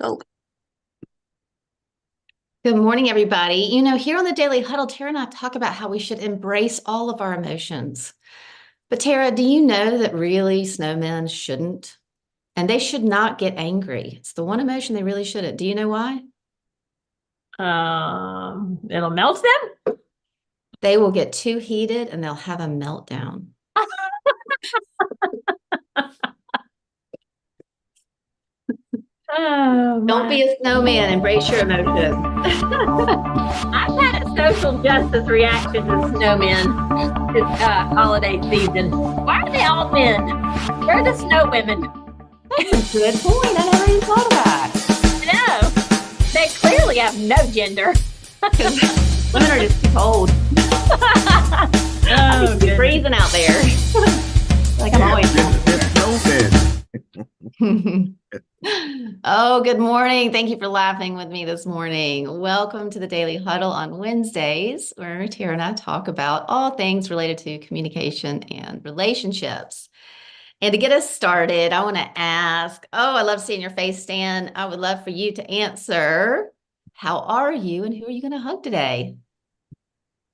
Oh, Good morning, everybody. Here on the Daily Huddle, Tara and I talk about how we should embrace all of our emotions. But Tara, do you know that really snowmen shouldn't? And they should not get angry. It's the one emotion they really shouldn't. Do you know why? It'll melt them. They will get too heated and they'll have a meltdown. Oh Don't my. be a snowman. Embrace your emotions. I've had a social justice reaction to snowmen this holiday season. Why are they all men? Where are the snow women? That's a good point. I never even thought of that. No, they clearly have no gender. Women are just too cold. Oh, It's freezing out there. Like I'm always Oh, good morning. Thank you for laughing with me this morning. Welcome to the Daily Huddle on Wednesdays, where Tara and I talk about all things related to communication and relationships. And to get us started, I want to ask, I love seeing your face, Stan. I would love for you to answer, how are you and who are you going to hug today?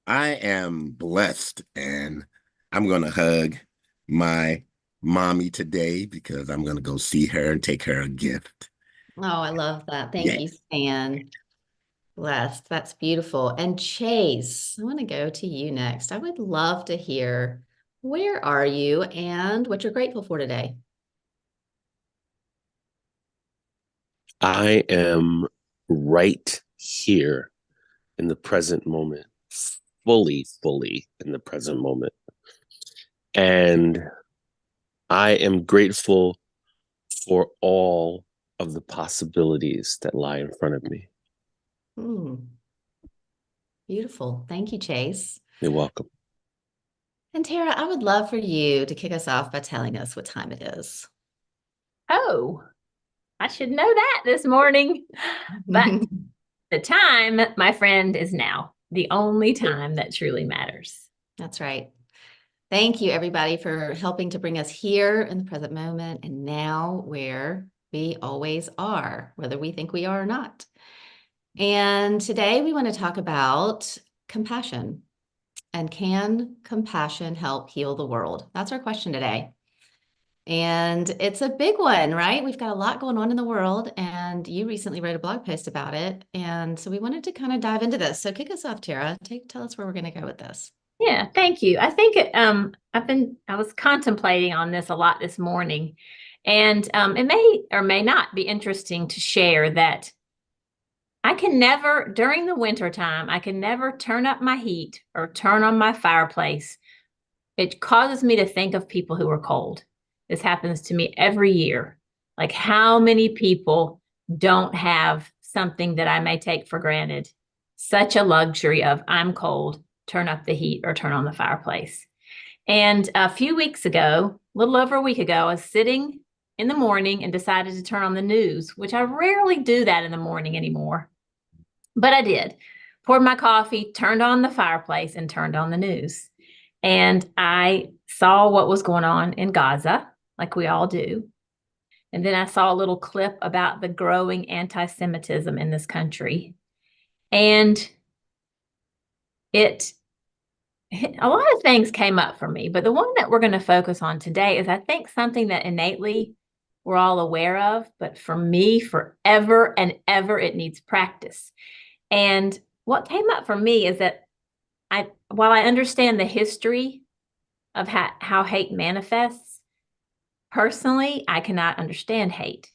I am blessed, and I'm going to hug my mommy today because I'm going to go see her and take her a gift. Oh, I love that. Thank Yeah. you, Stan. Blessed. That's beautiful. And Chase, I want to go to you next. I would love to hear, where are you and what you're grateful for today? I am right here in the present moment, fully in the present moment. And I am grateful for all of the possibilities that lie in front of me. Beautiful. Thank you, Chase. You're welcome. And Tara, I would love for you to kick us off by telling us what time it is. Oh, I should know that this morning. But the time, my friend, is now. The only time that truly matters. That's right. Thank you, everybody, for helping to bring us here in the present moment and now where we always are, whether we think we are or not. And today we want to talk about compassion. And can compassion help heal the world? That's our question today. And it's a big one, right? We've got a lot going on in the world, and you recently wrote a blog post about it. And so we wanted to kind of dive into this. So kick us off, Tara. Tell us where we're going to go with this. Yeah, thank you. I think I was contemplating on this a lot this morning, and it may or may not be interesting to share that I can never, during the winter time, I can never turn up my heat or turn on my fireplace. It causes me to think of people who are cold. This happens to me every year. Like, how many people don't have something that I may take for granted? Such a luxury of, I'm cold, turn up the heat or turn on the fireplace. And a few weeks ago, a little over a week ago, I was sitting in the morning and decided to turn on the news, which I rarely do that in the morning anymore. But I did. Poured my coffee, turned on the fireplace, and turned on the news. And I saw what was going on in Gaza, like we all do. And then I saw a little clip about the growing anti-Semitism in this country. And a lot of things came up for me, but the one that we're going to focus on today is, I think, something that innately we're all aware of, but for me, forever and ever, it needs practice. And what came up for me is that while I understand the history of how hate manifests, personally, I cannot understand hate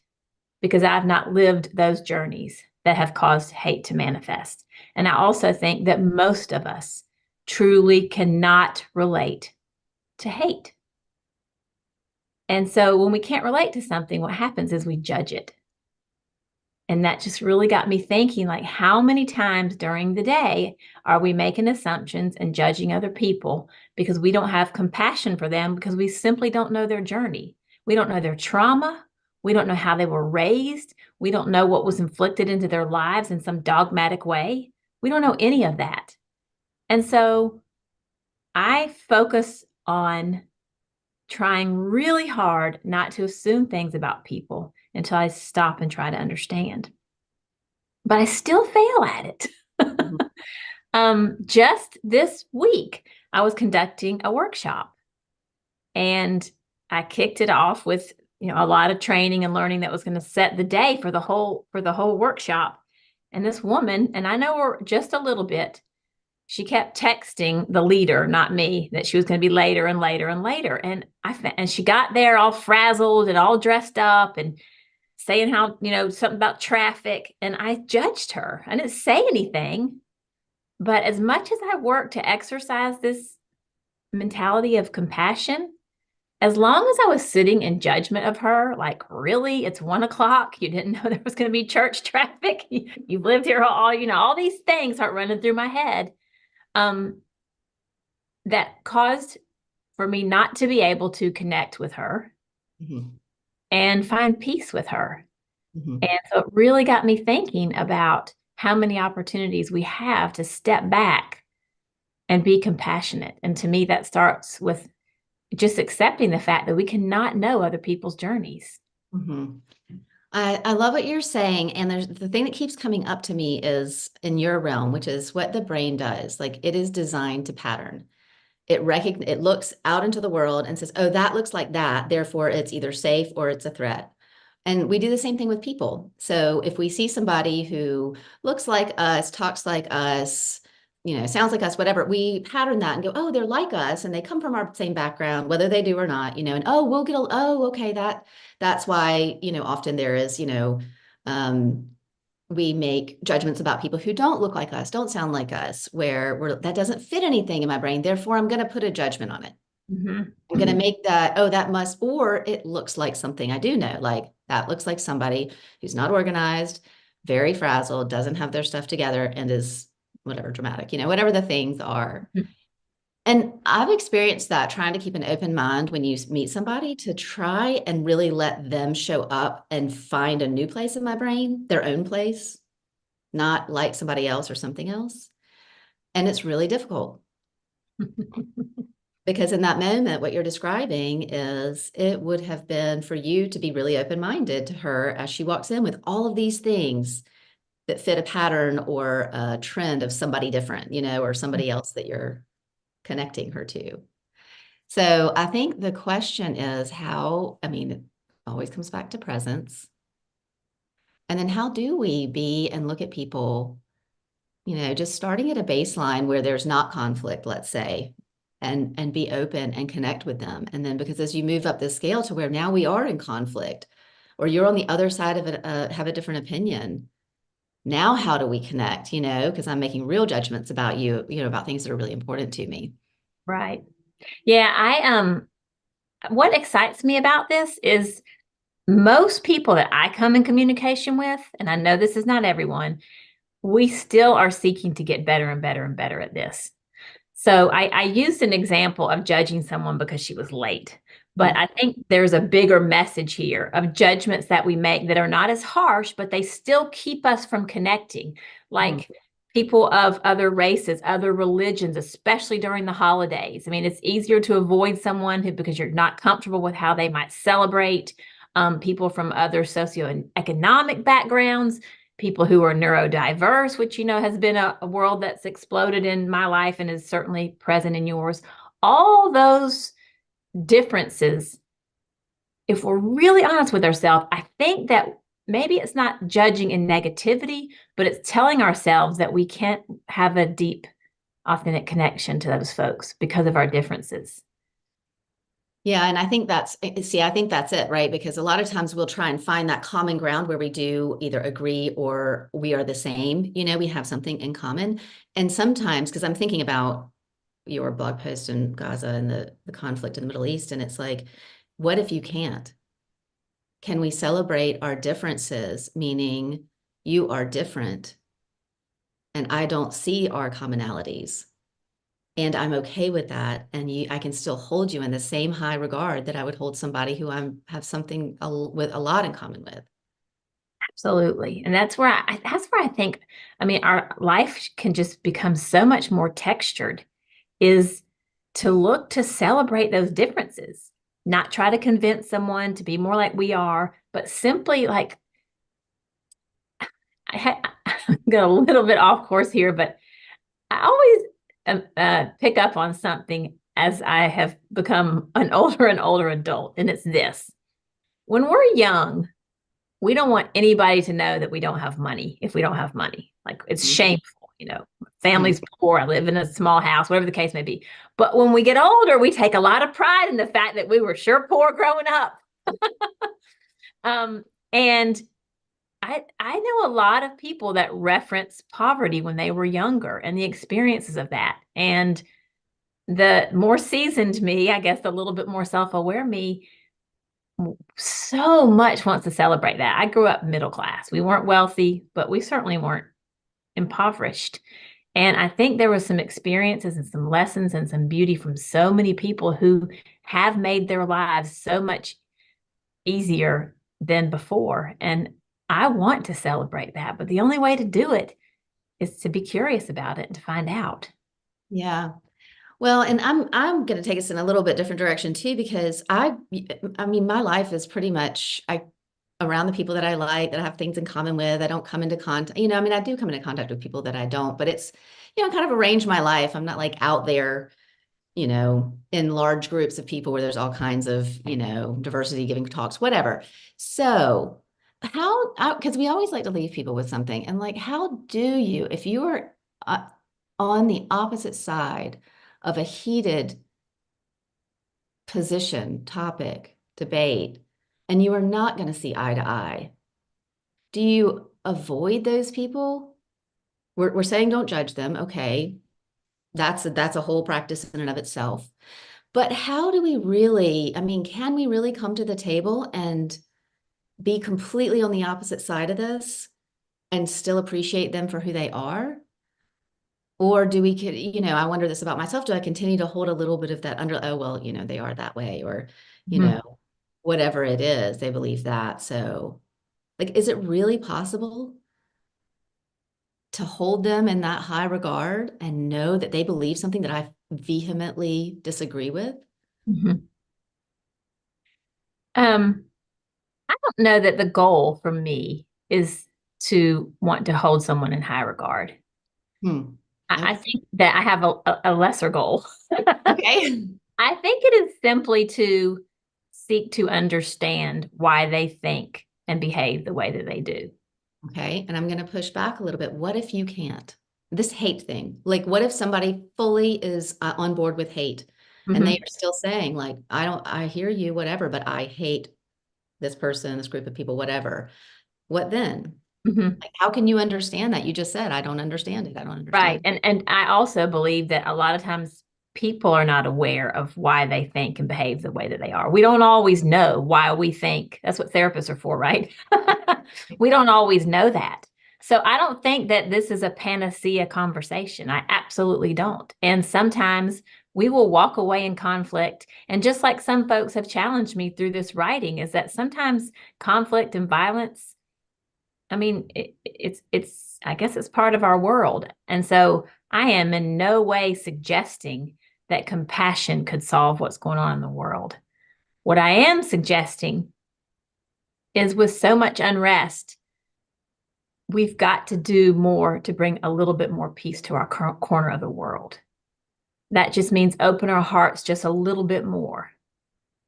because I've not lived those journeys that have caused hate to manifest. And I also think that most of us truly cannot relate to hate. And so when we can't relate to something, what happens is we judge it. And that just really got me thinking, like, how many times during the day are we making assumptions and judging other people because we don't have compassion for them, because we simply don't know their journey. We don't know their trauma. We don't know how they were raised. We don't know what was inflicted into their lives in some dogmatic way. We don't know any of that. And so I focus on trying really hard not to assume things about people until I stop and try to understand. But I still fail at it. Just this week, I was conducting a workshop, and I kicked it off with a lot of training and learning that was going to set the day for the whole workshop. And this woman, and I know her just a little bit, she kept texting the leader, not me, that she was going to be later and later and later. And she got there all frazzled and all dressed up and saying how, something about traffic. And I judged her. I didn't say anything. But as much as I work to exercise this mentality of compassion, as long as I was sitting in judgment of her, like, really, it's 1:00. You didn't know there was going to be church traffic. You've lived here all these things start running through my head. That caused for me not to be able to connect with her and find peace with her. And so it really got me thinking about how many opportunities we have to step back and be compassionate. And to me, that starts with just accepting the fact that we cannot know other people's journeys. I love what you're saying. And there's the thing that keeps coming up to me is in your realm, which is what the brain does. Like, it is designed to pattern. It looks out into the world and says, oh, that looks like that. Therefore, it's either safe or it's a threat. And we do the same thing with people. So if we see somebody who looks like us, talks like us, sounds like us, whatever, we pattern that and go, oh, they're like us and they come from our same background, whether they do or not, and okay, that's why, often there is, we make judgments about people who don't look like us, don't sound like us, that doesn't fit anything in my brain. Therefore, I'm going to put a judgment on it. I'm going to make that, or it looks like something I do know, like that looks like somebody who's not organized, very frazzled, doesn't have their stuff together, and is whatever dramatic, whatever the things are. And I've experienced that, trying to keep an open mind when you meet somebody, to try and really let them show up and find a new place in my brain, their own place, not like somebody else or something else. And it's really difficult. Because in that moment, what you're describing is it would have been for you to be really open-minded to her as she walks in with all of these things that fit a pattern or a trend of somebody different, or somebody else that you're connecting her to. So I think the question is it always comes back to presence. And then how do we be and look at people, just starting at a baseline where there's not conflict, let's say, and be open and connect with them. And then, because as you move up the scale to where now we are in conflict, or you're on the other side of it, have a different opinion. Now, how do we connect? Because I'm making real judgments about you, about things that are really important to me. Right. Yeah. What excites me about this is most people that I come in communication with, and I know this is not everyone, we still are seeking to get better and better and better at this. So I used an example of judging someone because she was late, but I think there's a bigger message here of judgments that we make that are not as harsh, but they still keep us from connecting. Like people of other races, other religions, especially during the holidays. I mean, it's easier to avoid someone because you're not comfortable with how they might celebrate. People from other socioeconomic backgrounds, people who are neurodiverse, which, has been a world that's exploded in my life and is certainly present in yours. All those differences, if we're really honest with ourselves, I think that maybe it's not judging in negativity, but it's telling ourselves that we can't have a deep, authentic connection to those folks because of our differences. Yeah. And I think that's it, right? Because a lot of times we'll try and find that common ground where we do either agree or we are the same, we have something in common. And sometimes, because I'm thinking about your blog post in Gaza and the conflict in the Middle East, and it's like, what if you can't? Can we celebrate our differences? Meaning you are different and I don't see our commonalities. And I'm okay with that. And I can still hold you in the same high regard that I would hold somebody who have something with a lot in common with. Absolutely. And that's where I think, our life can just become so much more textured, is to look to celebrate those differences. not try to convince someone to be more like we are, but simply like, I'm going a little bit off course here, but I always pick up on something as I have become an older and older adult, and it's this. When we're young, we don't want anybody to know that we don't have money if we don't have money. Like, it's shameful, family's poor, I live in a small house, whatever the case may be. But when we get older, we take a lot of pride in the fact that we were sure poor growing up. And I know a lot of people that reference poverty when they were younger and the experiences of that. And the more seasoned me, I guess a little bit more self-aware me, so much wants to celebrate that. I grew up middle class. We weren't wealthy, but we certainly weren't impoverished. And I think there were some experiences and some lessons and some beauty from so many people who have made their lives so much easier than before. And I want to celebrate that, but the only way to do it is to be curious about it and to find out. Yeah. Well, and I'm going to take us in a little bit different direction too, because I mean, my life is pretty much around the people that I like, that I have things in common with. I don't come into contact, I mean, I do come into contact with people that I don't, but it's, kind of arranged my life. I'm not like out there, in large groups of people where there's all kinds of, diversity, giving talks, whatever. So because we always like to leave people with something, and like, how do you, if you are on the opposite side of a heated position, topic, debate, and you are not going to see eye to eye, do you avoid those people? We're saying don't judge them. Okay. That's a whole practice in and of itself. But how do we really, can we really come to the table and be completely on the opposite side of this and still appreciate them for who they are? Or do we, I wonder this about myself. Do I continue to hold a little bit of that oh, well, they are that way, or, whatever it is, they believe that. So like, is it really possible to hold them in that high regard and know that they believe something that I vehemently disagree with? I don't know that the goal for me is to want to hold someone in high regard. I think that I have a lesser goal. Okay. I think it is simply to seek to understand why they think and behave the way that they do. Okay. And I'm going to push back a little bit. What if you can't? This hate thing. Like, what if somebody fully is on board with hate and they are still saying, like, I hear you, whatever, but I hate this person, this group of people, whatever. What then? Like, how can you understand that? You just said, I don't understand it. I don't understand. Right. And I also believe that a lot of times people are not aware of why they think and behave the way that they are. We don't always know why we think. That's what therapists are for, right? We don't always know that. So I don't think that this is a panacea conversation. I absolutely don't. And sometimes we will walk away in conflict. And just like some folks have challenged me through this writing, is that sometimes conflict and violence, it's I guess it's part of our world. And so I am in no way suggesting that compassion could solve what's going on in the world. What I am suggesting is, with so much unrest, we've got to do more to bring a little bit more peace to our corner of the world. That just means open our hearts just a little bit more,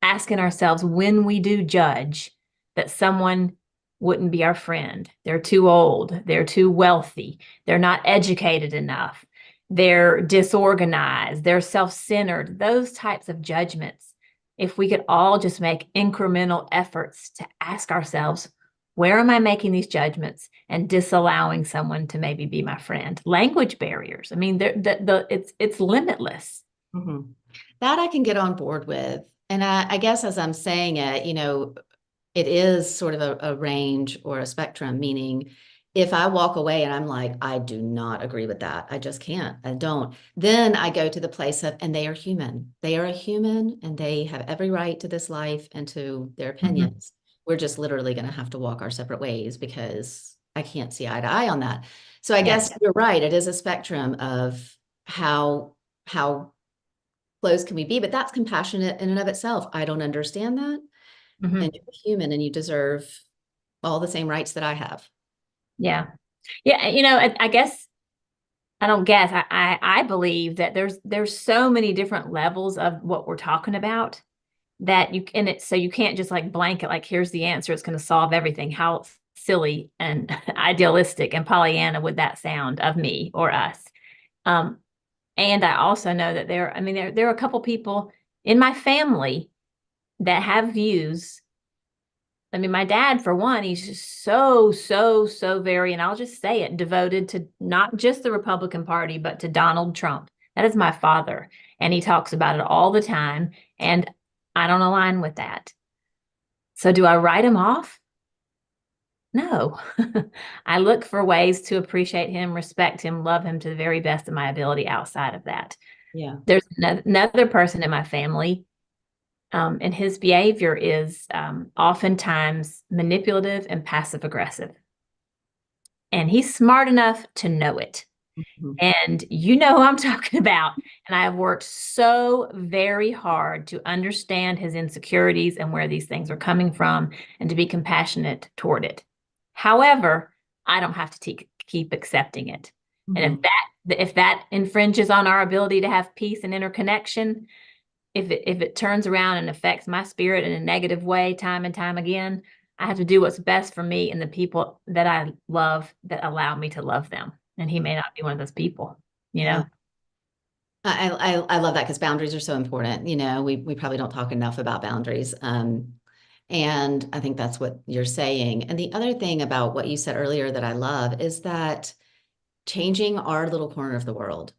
asking ourselves, when we do judge that someone wouldn't be our friend, they're too old, they're too wealthy, they're not educated enough, they're disorganized, they're self-centered, those types of judgments, if we could all just make incremental efforts to ask ourselves, where am I making these judgments and disallowing someone to maybe be my friend? Language barriers. It's limitless. That I can get on board with. And I guess as I'm saying it, it is sort of a range or a spectrum, meaning if I walk away and I'm like, I do not agree with that, I just can't, I don't, then I go to the place of, and they are human. They are a human and they have every right to this life and to their opinions. We're just literally going to have to walk our separate ways because I can't see eye to eye on that. So I guess you're right. It is a spectrum of how close can we be? But that's compassionate in and of itself. I don't understand that. Mhm. And you're human and you deserve all the same rights that I have. Yeah. Yeah. You know, I guess I don't guess. I believe that there's so many different levels of what we're talking about that you and it so you can't just like blanket like here's the answer, it's going to solve everything. How silly and idealistic and Pollyanna would that sound of me or us? Um, and I also know that there are a couple people in my family that have views. I mean, my dad, for one, he's just so very, and I'll just say it, devoted to not just the Republican Party, but to Donald Trump. That is my father. And he talks about it all the time. And I don't align with that. So do I write him off? No. I look for ways to appreciate him, respect him, love him to the very best of my ability outside of that. Yeah. There's another person in my family, and his behavior is oftentimes manipulative and passive aggressive. And he's smart enough to know it. Mhm. And you know who I'm talking about. And I have worked so very hard to understand his insecurities and where these things are coming from and to be compassionate toward it. However, I don't have to keep accepting it. And Mhm. if that infringes on our ability to have peace and interconnection, if it turns around and affects my spirit in a negative way time and time again, I have to do what's best for me and the people that I love that allow me to love them. And he may not be one of those people, you Yeah. know? I love that because boundaries are so important. You know, we probably don't talk enough about boundaries. And I think that's what you're saying. And the other thing about what you said earlier that I love is that changing our little corner of the world,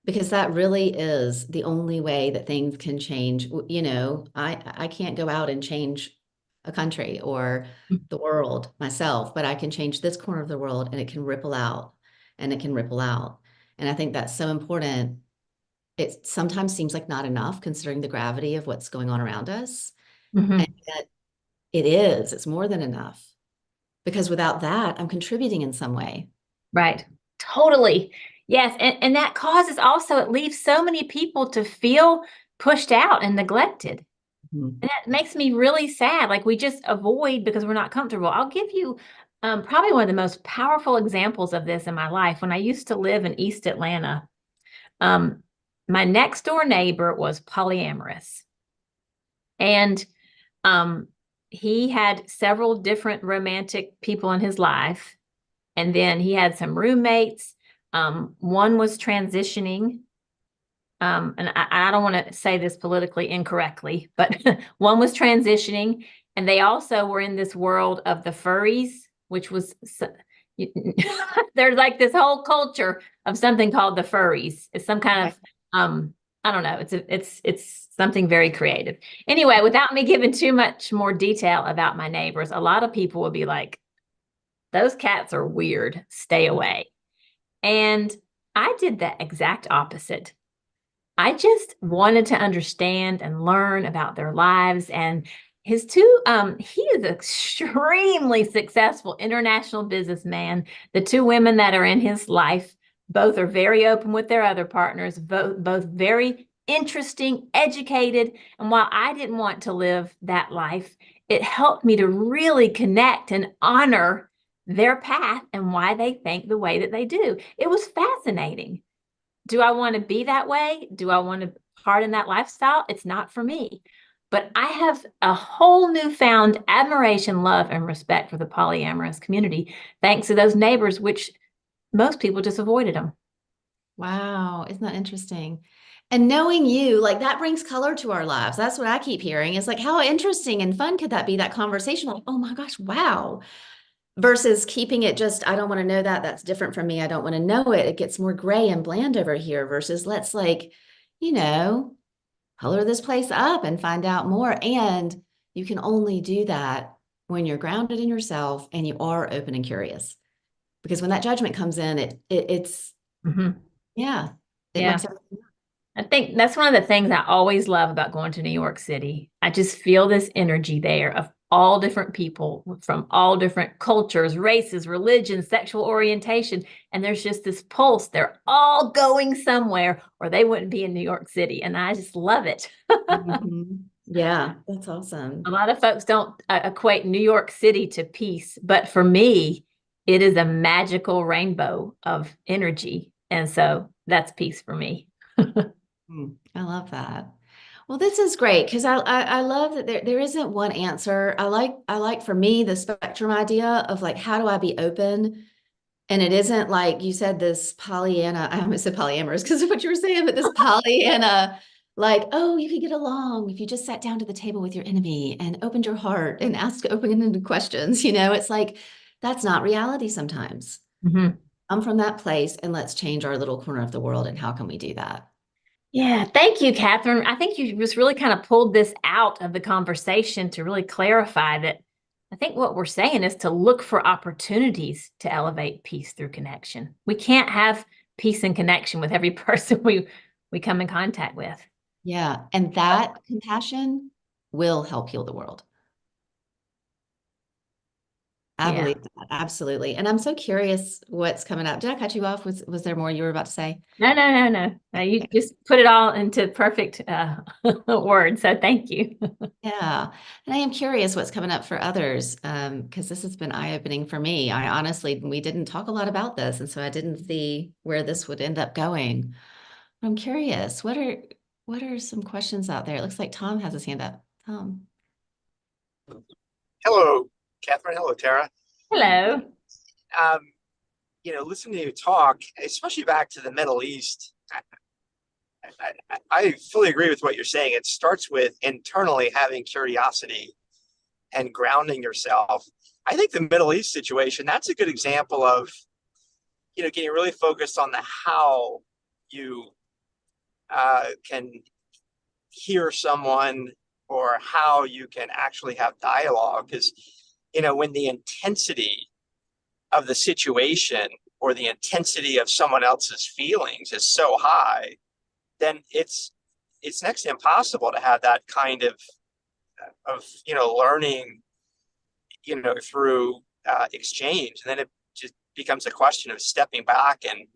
because that really is the only way that things can change. You know, I can't go out and change a country or the world myself, but I can change this corner of the world and it can ripple out and it can ripple out. And I think that's so important. It sometimes seems like not enough considering the gravity of what's going on around us. And Mm-hmm. yet it is, it's more than enough because without that, I'm contributing in some way. Right. Totally. Yes. And that causes also, it leaves so many people to feel pushed out and neglected. Mhm. And that makes me really sad. Like we just avoid because we're not comfortable. I'll give you probably one of the most powerful examples of this in my life. When I used to live in East Atlanta, um, my next door neighbor was polyamorous. And um, he had several different romantic people in his life. And then he had some roommates. One was transitioning. And I don't want to say this politically incorrectly, but one was transitioning. And they also were in this world of the furries, which was, there's like this whole culture of something called the furries. It's some kind of, I don't know. It's something very creative. Anyway, without me giving too much more detail about my neighbors, a lot of people would be like, those cats are weird, stay away. And I did the exact opposite. I just wanted to understand and learn about their lives. And his two, he is an extremely successful international businessman. The two women that are in his life, both are very open with their other partners, both very interesting, educated. And while I didn't want to live that life, it helped me to really connect and honor their path and why they think the way that they do. It was fascinating. Do I want to be that way? Do I want to part in that lifestyle? It's not for me. But I have a whole newfound admiration, love, and respect for the polyamorous community, thanks to those neighbors, which most people just avoided them. Wow, isn't that interesting? And knowing you, like that brings color to our lives. That's what I keep hearing. It's like, how interesting and fun could that be? That conversation, like, oh my gosh, wow. Versus keeping it just, I don't want to know that. That's different from me. I don't want to know it. It gets more gray and bland over here versus let's like, you know, color this place up and find out more. And you can only do that when you're grounded in yourself and you are open and curious. Because when that judgment comes in, it's Mm-hmm. yeah, it Yeah. mucks everything up. I think that's one of the things I always love about going to New York City. I just feel this energy there of all different people from all different cultures, races, religions, sexual orientation. And there's just this pulse. They're all going somewhere or they wouldn't be in New York City. And I just love it. Mhm. Yeah, that's awesome. A lot of folks don't equate New York City to peace, but for me, it is a magical rainbow of energy. And so that's peace for me. I love that. Well, this is great because I love that there isn't one answer. I like for me the spectrum idea of like how do I be open? And it isn't like you said this Pollyanna, I almost said polyamorous because of what you were saying, but this Pollyanna, like, oh, you could get along if you just sat down to the table with your enemy and opened your heart and asked open-ended questions. It's like that's not reality sometimes. Mhm. I'm from that place and let's change our little corner of the world. And how can we do that? Yeah, thank you, Kathryn. I think you just really kind of pulled this out of the conversation to really clarify that I think what we're saying is to look for opportunities to elevate peace through connection. We can't have peace and connection with every person we come in contact with. Yeah. And that compassion will help heal the world. I Yeah. believe that. Absolutely. And I'm so curious what's coming up. Did I cut you off? Was there more you were about to say? No. You just put it all into perfect words. So thank you. Yeah. And I am curious what's coming up for others, because this has been eye-opening for me. I honestly, we didn't talk a lot about this, and so I didn't see where this would end up going. I'm curious, what are some questions out there? It looks like Tom has his hand up. Tom. Hello, Kathryn. Hello, Tara. Hello. Um, listening to you talk, especially back to the Middle East, I fully agree with what you're saying. It starts with internally having curiosity and grounding yourself. I think the Middle East situation, that's a good example of, getting really focused on the how you can hear someone or how you can actually have dialogue. Because, when the intensity of the situation or the intensity of someone else's feelings is so high, then it's next to impossible to have that kind of learning through exchange. And then it just becomes a question of stepping back and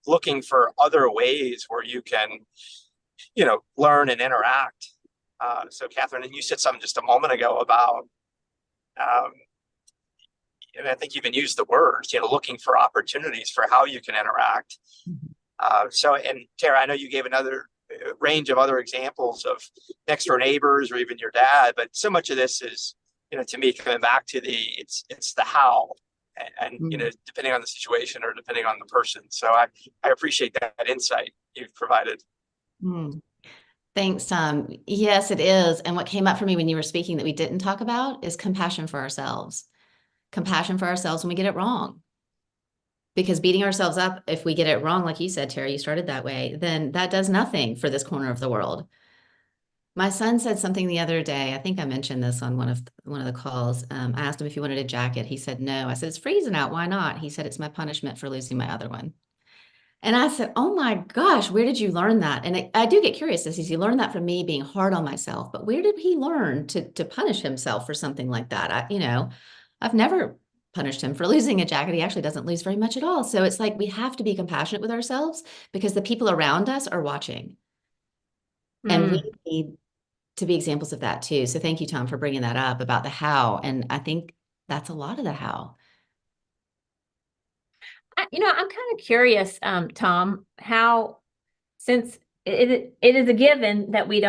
looking for other ways where you can learn and interact. So Kathryn, and you said something just a moment ago about and I think you even used the words, looking for opportunities for how you can interact. And Tara, I know you gave another range of other examples of next door neighbors or even your dad, but so much of this is, to me, coming back to it's the how, and depending on the situation or depending on the person. So I appreciate that insight you've provided. Mm. Thanks, Tom. Yes, it is. And what came up for me when you were speaking that we didn't talk about is compassion for ourselves. Compassion for ourselves when we get it wrong. Because beating ourselves up, if we get it wrong, like you said, Tara, you started that way, then that does nothing for this corner of the world. My son said something the other day. I think I mentioned this on one of the calls. I asked him if he wanted a jacket. He said no. I said, it's freezing out. Why not? He said, it's my punishment for losing my other one. And I said, oh my gosh, where did you learn that? And I do get curious. Does he learn that from me being hard on myself? But where did he learn to punish himself for something like that? I've never punished him for losing a jacket. He actually doesn't lose very much at all. So it's like we have to be compassionate with ourselves because the people around us are watching. And we need to be examples of that too. So thank you, Tom, for bringing that up about the how. And I think that's a lot of the how. I'm kind of curious, Tom, how since it is a given that we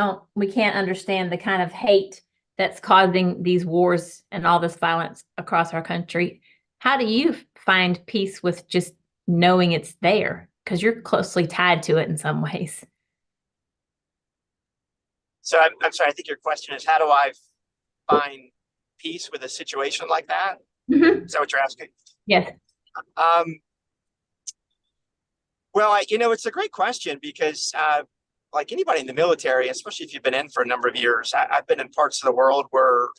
can't understand the kind of hate that's causing these wars and all this violence across our country. How do you find peace with just knowing it's there? Because you're closely tied to it in some ways. So I'm sorry, I think your question is, how do I find peace with a situation like that? Mm-hmm. Is that what you're asking? Yes. Well, it's a great question because like anybody in the military, especially if you've been in for a number of years, I've been in parts of the world where,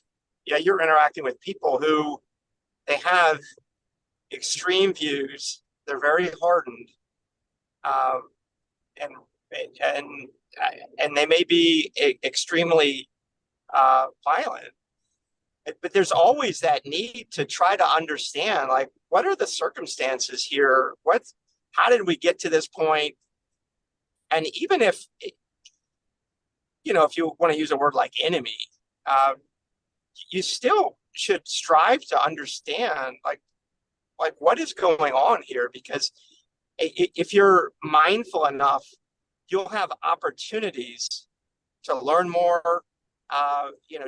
you're interacting with people who they have extreme views. They're very hardened, and and they may be extremely violent. but there's always that need to try to understand, like, what are the circumstances here? How did we get to this point? And even if, if you want to use a word like enemy, uh, you still should strive to understand, like what is going on here? Because if you're mindful enough, you'll have opportunities to learn more,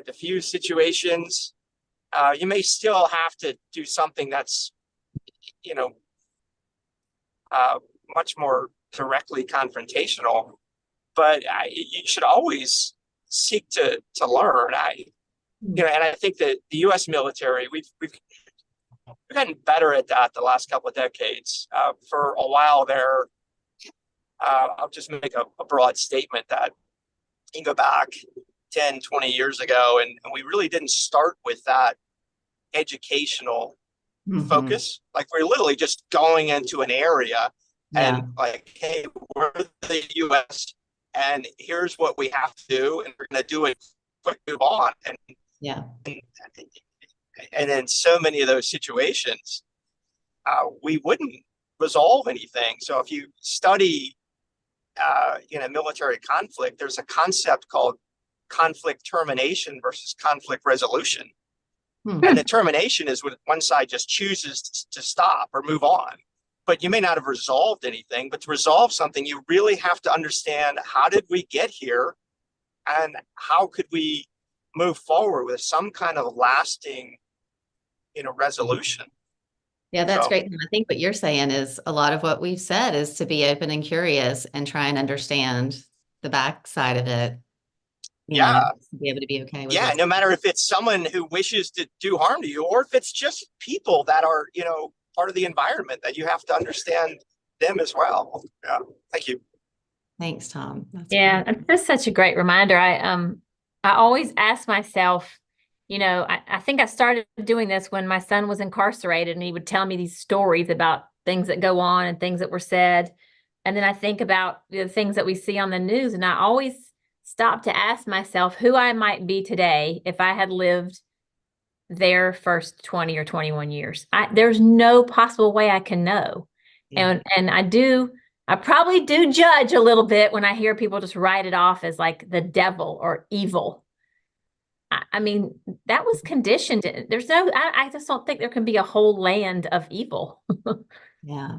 diffuse situations. You may still have to do something that's, you know, much more directly confrontational, but you should always seek to learn. And I think that the U.S. military, we've gotten better at that the last couple of decades. For a while there, I'll just make a broad statement that you can go back 10, 20 years ago, and we really didn't start with that educational focus. Like, we're literally just going into an area and like, hey, we're the US and here's what we have to do, and we're going to do it quick, move on. And in so many of those situations, we wouldn't resolve anything. So if you study military conflict, there's a concept called conflict termination versus conflict resolution. And the termination is when one side just chooses to stop or move on. But you may not have resolved anything, but to resolve something, you really have to understand, how did we get here? And how could we move forward with some kind of lasting, resolution? Yeah, that's great. And I think what you're saying is a lot of what we've said is to be open and curious and try and understand the backside of it. To be able to be okay with it. No matter if it's someone who wishes to do harm to you, or if it's just people that are, part of the environment, that you have to understand them as well. Yeah. Thank you. Thanks, Tom. That's such a great reminder. I always ask myself, I think I started doing this when my son was incarcerated, and he would tell me these stories about things that go on and things that were said. And then I think about the things that we see on the news, and I always stop to ask myself who I might be today if I had lived their first 20 or 21 years. There's no possible way I can know. And I probably do judge a little bit when I hear people just write it off as like the devil or evil. I mean, that was conditioned. I just don't think there can be a whole land of evil. Yeah.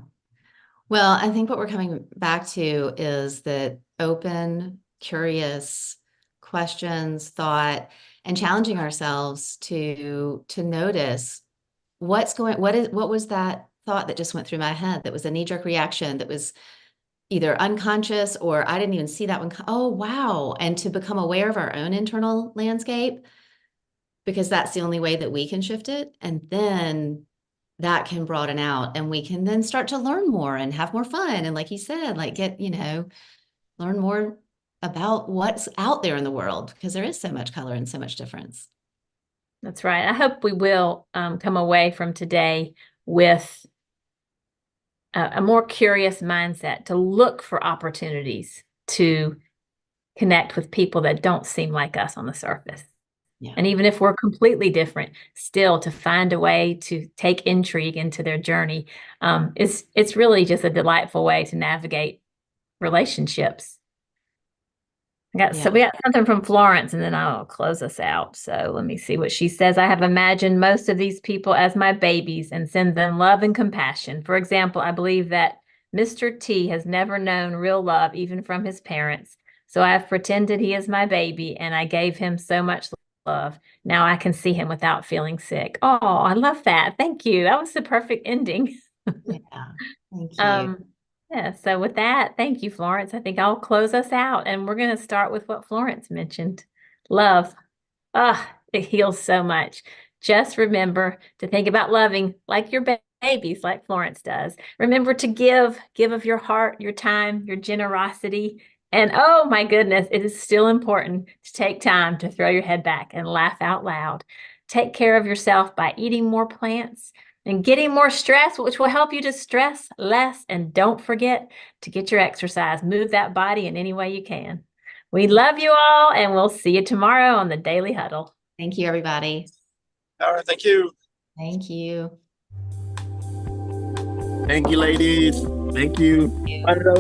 Well, I think what we're coming back to is that open, curious questions, thought, and challenging ourselves to notice what was that thought that just went through my head that was a knee-jerk reaction that was either unconscious or I didn't even see that one. Oh, wow. And to become aware of our own internal landscape, because that's the only way that we can shift it. And then that can broaden out, and we can then start to learn more and have more fun. And like you said, like learn more about what's out there in the world, because there is so much color and so much difference. That's right. I hope we will come away from today with a more curious mindset to look for opportunities to connect with people that don't seem like us on the surface. Yeah. And even if we're completely different, still to find a way to take intrigue into their journey, it's really just a delightful way to navigate relationships. So we got something from Florence, and then I'll close us out. So let me see what she says. I have imagined most of these people as my babies and send them love and compassion. For example, I believe that Mr. T has never known real love, even from his parents. So I have pretended he is my baby, and I gave him so much love. Now I can see him without feeling sick. Oh, I love that. Thank you. That was the perfect ending. Thank you. So with that, thank you, Florence. I think I'll close us out, and we're going to start with what Florence mentioned. Love. It heals so much. Just remember to think about loving like your babies, like Florence does. Remember to give of your heart, your time, your generosity. And oh my goodness, it is still important to take time to throw your head back and laugh out loud. Take care of yourself by eating more plants and getting more stress, which will help you to stress less. And don't forget to get your exercise. Move that body in any way you can. We love you all, and we'll see you tomorrow on the Daily Huddle. Thank you, everybody. All right, thank you. Thank you. Thank you, ladies. Thank you. I don't know.